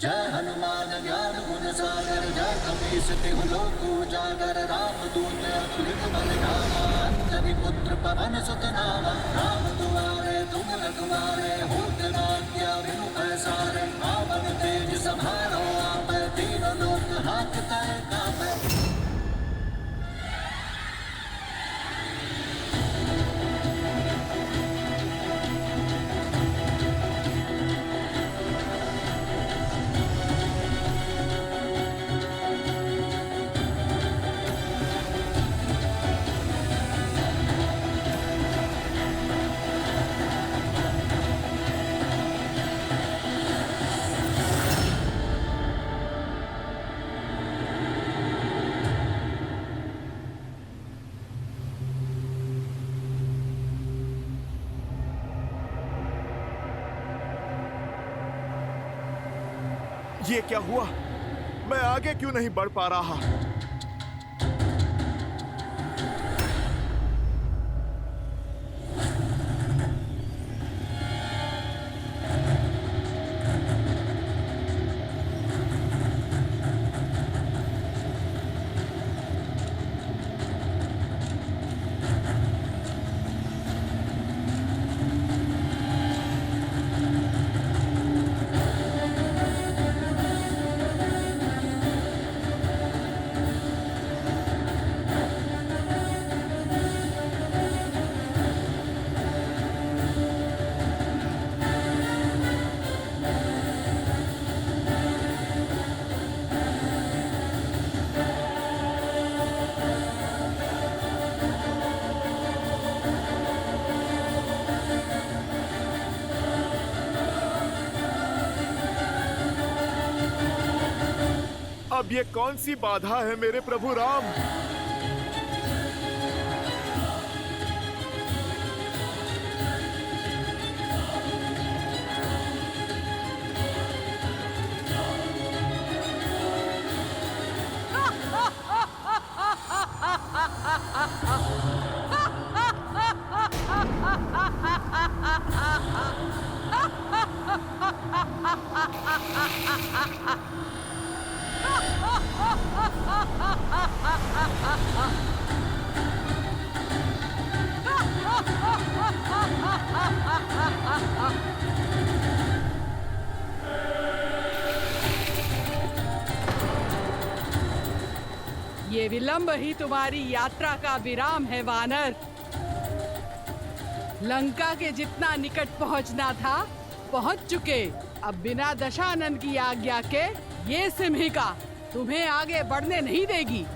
जय हनुमान ज्ञान गुण सागर जय कपीस तिहु लोक उजागर राम दूत अतुलित बल धामा अंजनी पुत्र पवन सुत नामा राम दुआरे तुम रखवारे होत न आज्ञा बिनु पैसारे पावन तेज समारो आपै तीनों लोक हांकते कांपै। ये क्या हुआ? मैं आगे क्यों नहीं बढ़ पा रहा? अब ये कौन सी बाधा है मेरे प्रभु राम? ये विलंब ही तुम्हारी यात्रा का विराम है वानर। लंका के जितना निकट पहुंचना था पहुंच चुके। अब बिना दशानन की आज्ञा के ये सिंहिका तुम्हें आगे बढ़ने नहीं देगी।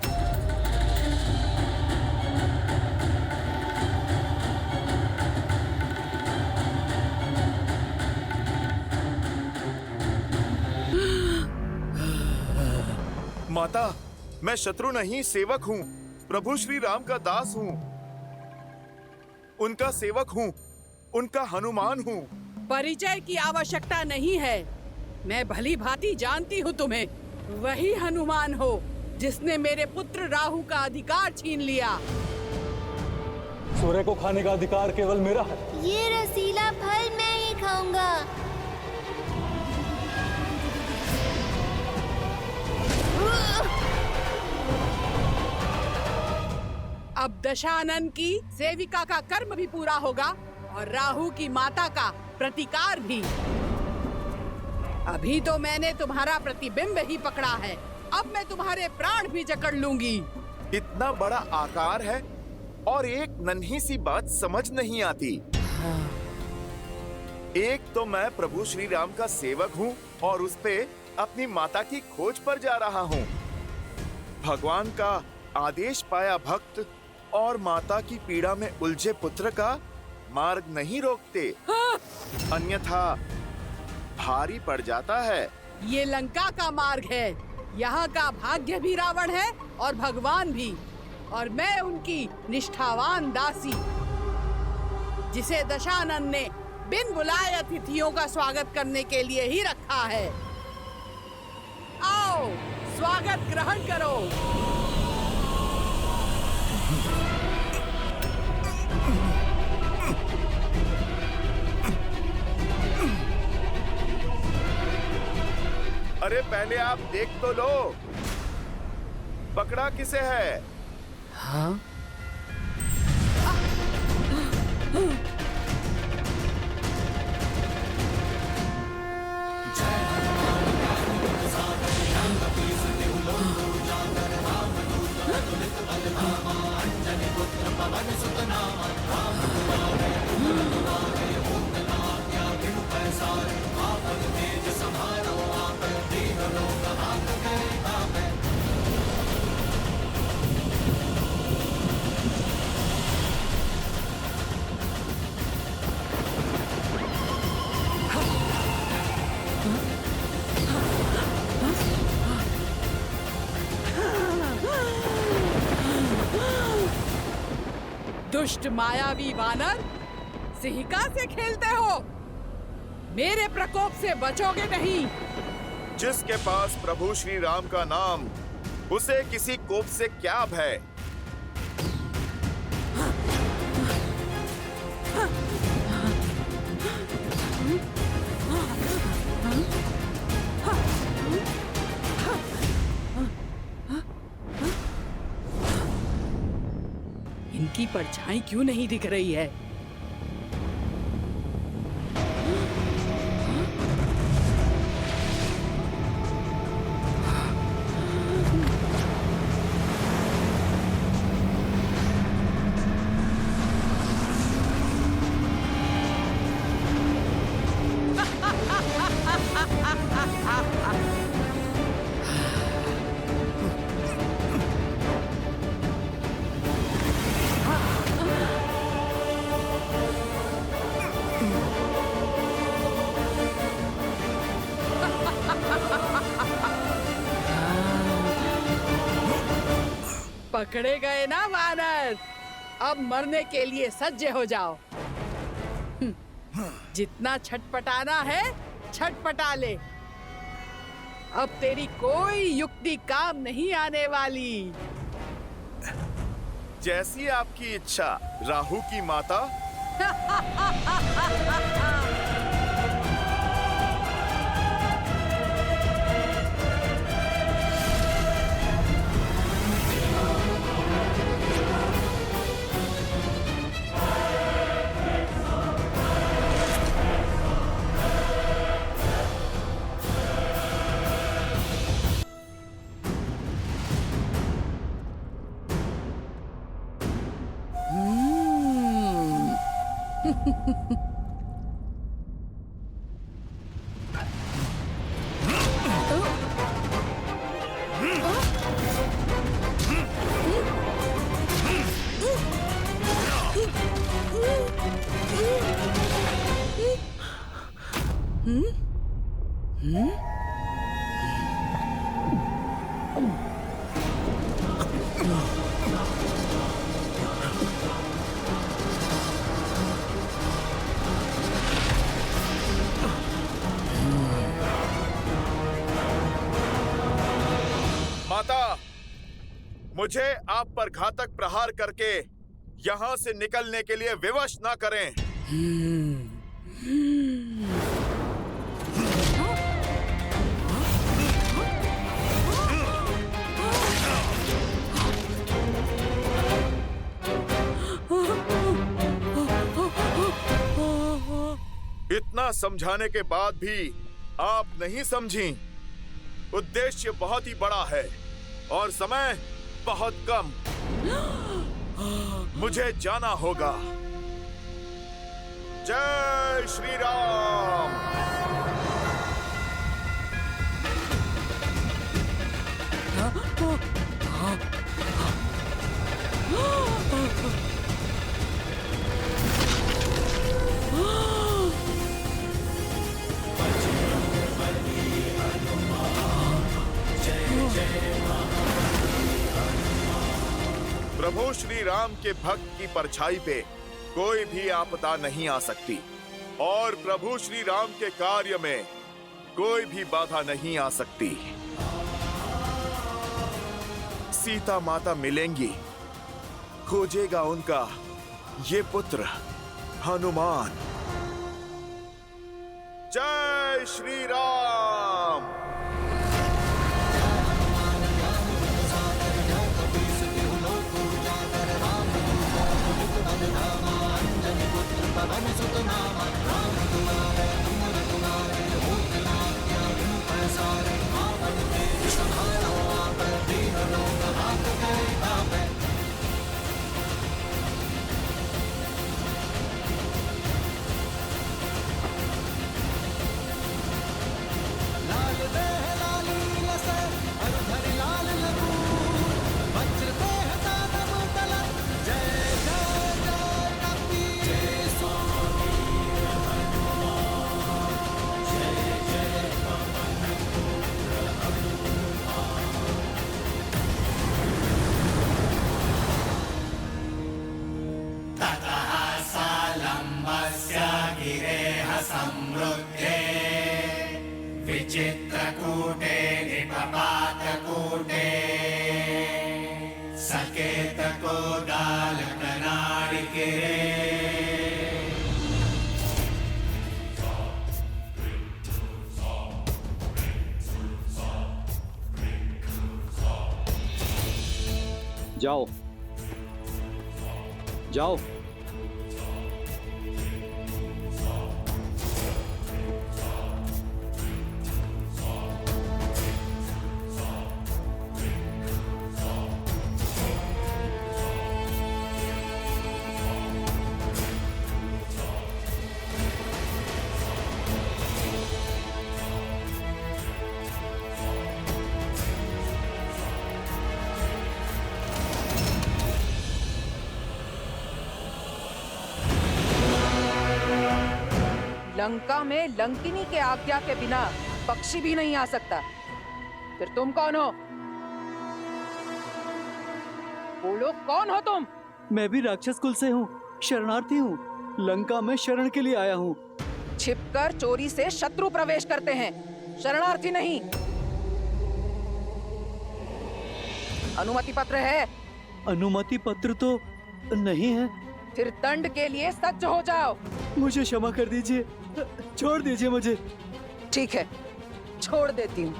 माता, मैं शत्रु नहीं सेवक हूँ। प्रभु श्री राम का दास हूँ, उनका सेवक हूँ, उनका हनुमान हूँ। परिचय की आवश्यकता नहीं है। मैं भली भांति जानती हूँ तुम्हें। वही हनुमान हो जिसने मेरे पुत्र राहु का अधिकार छीन लिया। सूर्य को खाने का अधिकार केवल मेरा है। ये रसीला फल मैं ही खाऊंगा। अब दशानन की सेविका का कर्म भी पूरा होगा और राहु की माता का प्रतिकार भी। अभी तो मैंने तुम्हारा प्रतिबिंब ही पकड़ा है, अब मैं तुम्हारे प्राण भी जकड़ लूंगी। इतना बड़ा आकार है और एक नन्ही सी बात समझ नहीं आती। एक तो मैं प्रभु श्री राम का सेवक हूँ और उस पे अपनी माता की खोज पर जा रहा हूँ। भगवान का आदेश पाया भक्त और माता की पीड़ा में उलझे पुत्र का मार्ग नहीं रोकते, अन्यथा भारी पड़ जाता है। ये लंका का मार्ग है। यहाँ का भाग्य भी रावण है और भगवान भी, और मैं उनकी निष्ठावान दासी, जिसे दशानन ने बिन बुलाए अतिथियों का स्वागत करने के लिए ही रखा है। आओ, स्वागत ग्रहण करो। अरे पहले आप देख तो लो, पकड़ा किसे है? हाँ? दुष्ट मायावी वानर, सिंहिका से खेलते हो? मेरे प्रकोप से बचोगे नहीं। जिसके पास प्रभु श्री राम का नाम, उसे किसी कोप से क्या भय? इनकी परछाई क्यों नहीं दिख रही है? पकड़े गए ना वानर, अब मरने के लिए सज्ज हो जाओ। जितना छटपटाना है छटपटा ले, अब तेरी कोई युक्ति काम नहीं आने वाली। जैसी आपकी इच्छा, राहु की माता। माता, मुझे आप पर घातक प्रहार करके यहाँ से निकलने के लिए विवश ना करें। इतना समझाने के बाद भी आप नहीं समझी। उद्देश्य बहुत ही बड़ा है और समय बहुत कम। मुझे जाना होगा। जय श्री राम। प्रभु श्री राम के भक्त की परछाई पे कोई भी आपदा नहीं आ सकती और प्रभु श्री राम के कार्य में कोई भी बाधा नहीं आ सकती। सीता माता मिलेंगी, खोजेगा उनका ये पुत्र हनुमान। जय श्री राम। जाओ जाओ। लंका में लंकिनी के आज्ञा के बिना पक्षी भी नहीं आ सकता। फिर तुम कौन हो? बोलो, कौन हो तुम? मैं भी राक्षस कुल से हूँ, शरणार्थी हूँ, लंका में शरण के लिए आया हूँ। छिपकर चोरी से शत्रु प्रवेश करते हैं, शरणार्थी नहीं। अनुमति पत्र है? अनुमति पत्र तो नहीं है। फिर दंड के लिए सज्ज हो जाओ। मुझे क्षमा कर दीजिए, छोड़ दीजिए मुझे। ठीक है, छोड़ देती हूँ।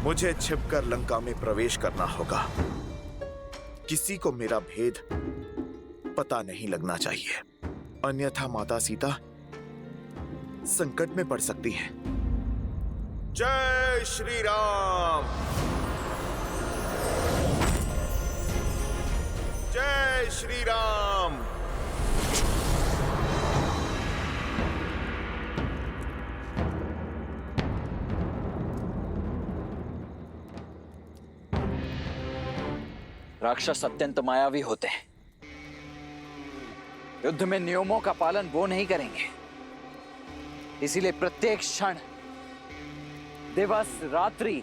मुझे छिपकर लंका में प्रवेश करना होगा। किसी को मेरा भेद पता नहीं लगना चाहिए, अन्यथा माता सीता संकट में पड़ सकती है। जय श्री राम। जय श्री राम। राक्षस अत्यंत मायावी होते हैं। युद्ध में नियमों का पालन वो नहीं करेंगे। इसीलिए प्रत्येक क्षण, दिवस, रात्रि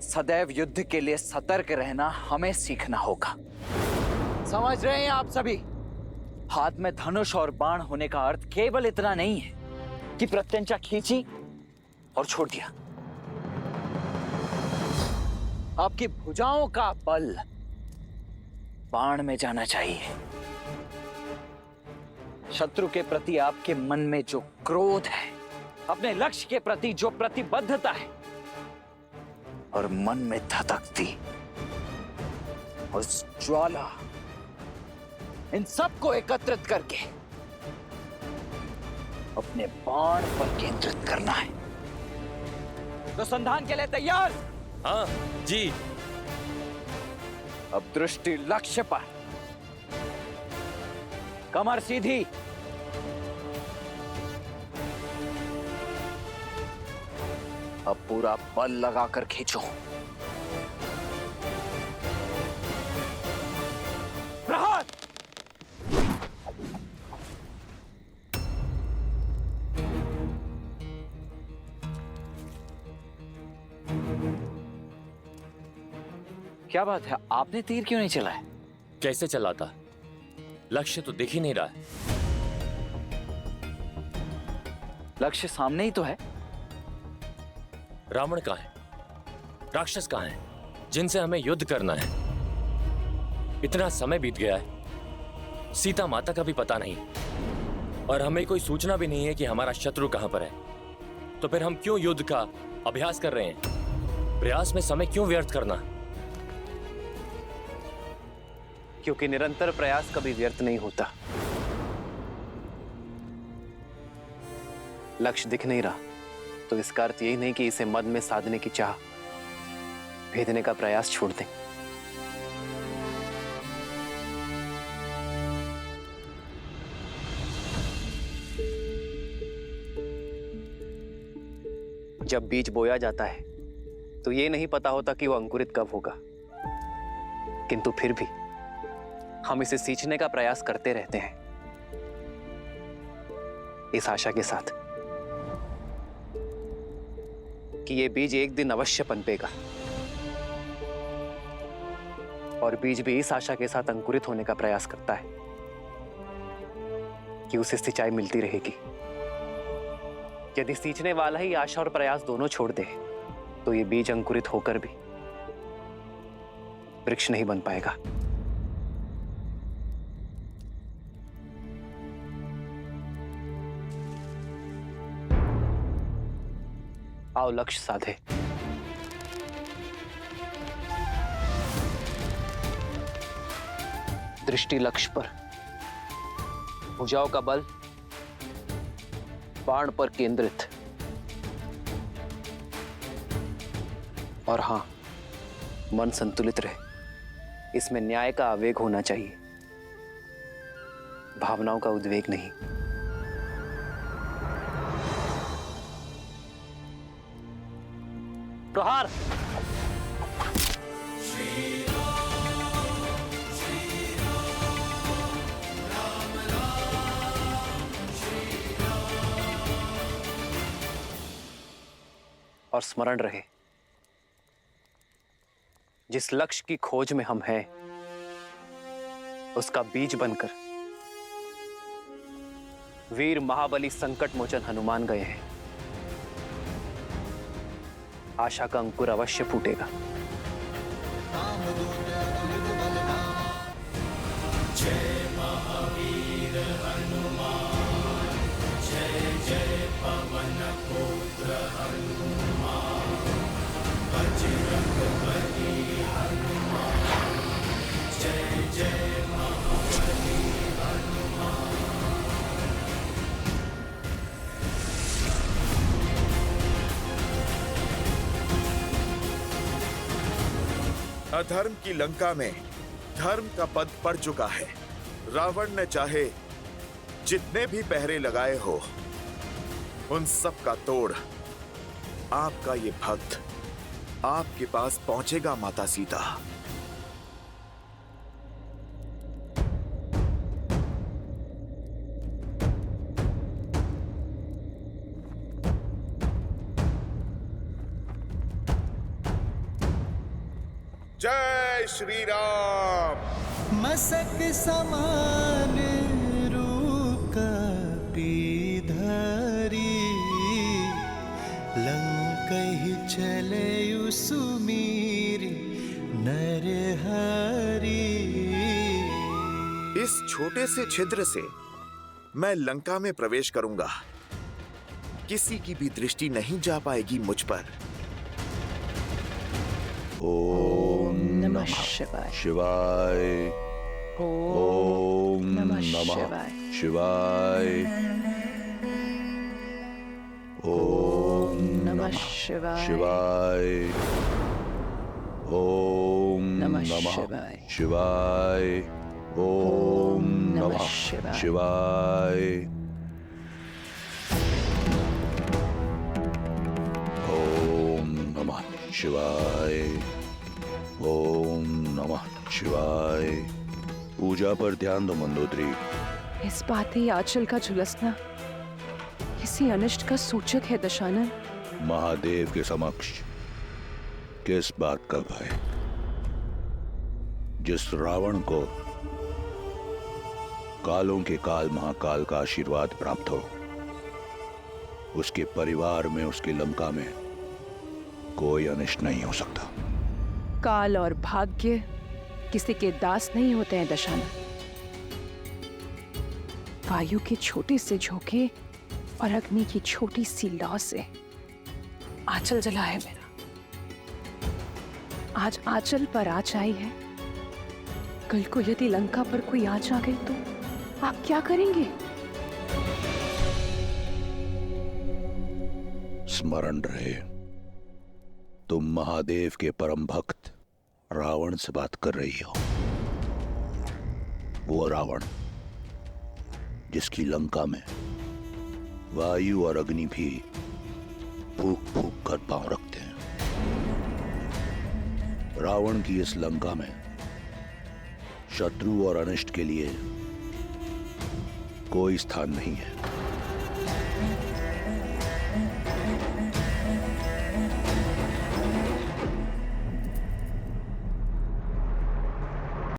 सदैव युद्ध के लिए सतर्क रहना हमें सीखना होगा। समझ रहे हैं आप सभी? हाथ में धनुष और बाण होने का अर्थ केवल इतना नहीं है कि प्रत्यंचा खींची और छोड़ दिया। आपकी भुजाओं का बल बाण में जाना चाहिए। शत्रु के प्रति आपके मन में जो क्रोध है, अपने लक्ष्य के प्रति जो प्रतिबद्धता है और मन में धधकती उस ज्वाला, इन सबको एकत्रित करके अपने बाण पर केंद्रित करना है। तो संधान के लिए तैयार? हाँ जी। अब दृष्टि लक्ष्य पर, कमर सीधी, अब पूरा बल लगाकर खींचो। प्रहार। क्या बात है, आपने तीर क्यों नहीं चलाया? कैसे चलाता? लक्ष्य तो दिख ही नहीं रहा है। लक्ष्य सामने ही तो है। रावण कहाँ है? राक्षस कहाँ है जिनसे हमें युद्ध करना है? इतना समय बीत गया है, सीता माता का भी पता नहीं और हमें कोई सूचना भी नहीं है कि हमारा शत्रु कहां पर है। तो फिर हम क्यों युद्ध का अभ्यास कर रहे हैं? प्रयास में समय क्यों व्यर्थ करना? क्योंकि निरंतर प्रयास कभी व्यर्थ नहीं होता। लक्ष्य दिख नहीं रहा तो इसका अर्थ यही नहीं कि इसे मद में साधने की चाह भेदने का प्रयास छोड़ दें। जब बीज बोया जाता है तो ये नहीं पता होता कि वो अंकुरित कब होगा, किंतु फिर भी हम इसे सींचने का प्रयास करते रहते हैं, इस आशा के साथ कि ये बीज एक दिन अवश्य पनपेगा, और बीज भी इस आशा के साथ अंकुरित होने का प्रयास करता है कि उसे सिंचाई मिलती रहेगी। यदि सींचने वाला ही आशा और प्रयास दोनों छोड़ दे तो ये बीज अंकुरित होकर भी वृक्ष नहीं बन पाएगा। आओ लक्ष्य साधे। दृष्टि लक्ष्य पर, भुजाओं का बल बाण पर केंद्रित, और हां, मन संतुलित रहे। इसमें न्याय का आवेग होना चाहिए, भावनाओं का उद्वेग नहीं। प्रहार। और स्मरण रहे, जिस लक्ष्य की खोज में हम हैं, उसका बीज बनकर वीर महाबली संकट मोचन हनुमान गए हैं। आशा का अंकुर अवश्य फूटेगा। जय महावीर हनुमान, जय जय पवन पुत्र हनुमान, बजरंग बली हनुमान, जय जय महाबली हनुमान। अधर्म की लंका में धर्म का पद पड़ चुका है। रावण ने चाहे जितने भी पहरे लगाए हो, उन सब का तोड़ आपका ये भक्त आपके पास पहुंचेगा माता सीता। जय श्री राम। मसक समान रूप कपी धरी, लंकहि चले सुमीर नर हरि। इस छोटे से छिद्र से मैं लंका में प्रवेश करूंगा। किसी की भी दृष्टि नहीं जा पाएगी मुझ पर। ओम नमः शिवाय। ओम नमः शिवाय। ओम नमः शिवाय। ओम नमः शिवाय। ओम नमः शिवाय। ओम नमः शिवाय। ओम नमः शिवाय। पूजा पर ध्यान दो मंदोदरी। इस बात ही आंचल का झुलसना किसी अनिष्ट का सूचक है दशानन। महादेव के समक्ष किस बात का भय? जिस रावण को कालों के काल महाकाल का आशीर्वाद प्राप्त हो, उसके परिवार में, उसकी लंका में कोई अनिष्ट नहीं हो सकता। काल और भाग्य किसी के दास नहीं होते हैं दशानन। वायु के छोटे से झोंके और अग्नि की छोटी सी लौ से आंचल जला है मेरा। आज आंचल पर आँच आई है, कल को यदि लंका पर कोई आँच आ गई तो आप क्या करेंगे? स्मरण रहे, तुम महादेव के परम भक्त रावण से बात कर रही हो। वो रावण जिसकी लंका में वायु और अग्नि भी फूक फूक कर पांव रखते हैं। रावण की इस लंका में शत्रु और अनिष्ट के लिए कोई स्थान नहीं है।